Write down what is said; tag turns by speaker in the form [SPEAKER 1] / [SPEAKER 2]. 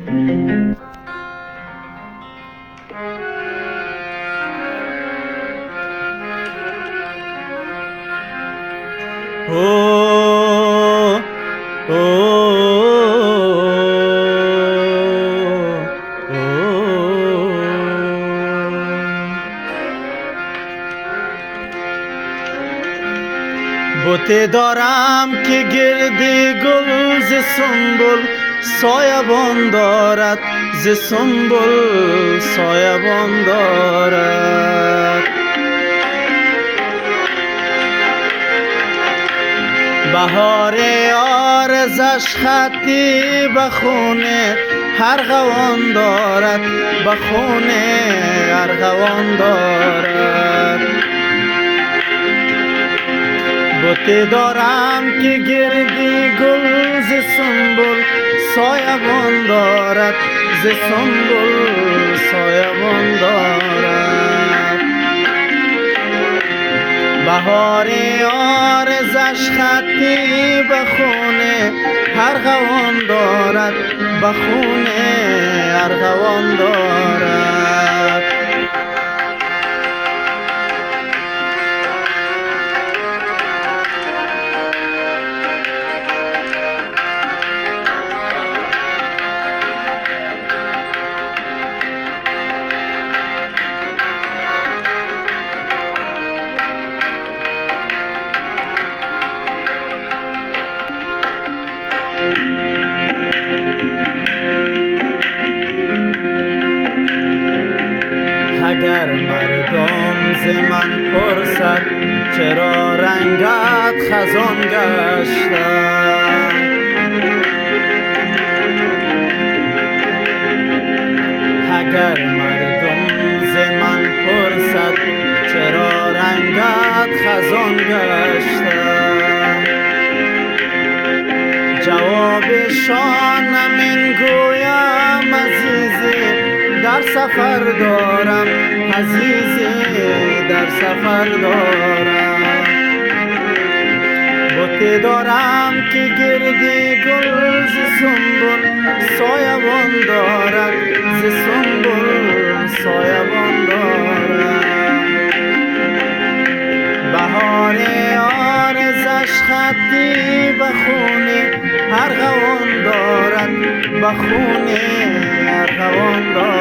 [SPEAKER 1] بوته دارم که گردی گل ز سنبل سایبان دارد، ز سنبل سایبان دارد. بهار آرزش خطی به خونه ارغوان دارد، به خونه ارغوان دارد. بوته دارم که گردی گل ز سنبل سایبان دارد، ز سنبل سایبان دارد. بهار آرزش خطی به خونه ارغوان دارد، به خونه ارغوان دارد. اگر مردم ز من پرسد چرا رنگت خزان گشتم، اگر مردم ز من پرسد چرا رنگت خزان گشتم، جوابشانم این گویم عزیزی در سفر دارم، عزیزی در سفر دارم. بوته دارم که گردی گل ز سنبل سایبان دارد، ز سنبل سایبان دارد. بهار آرزش خطی به خونه ارغوان دارد، به خونه ارغوان دارد.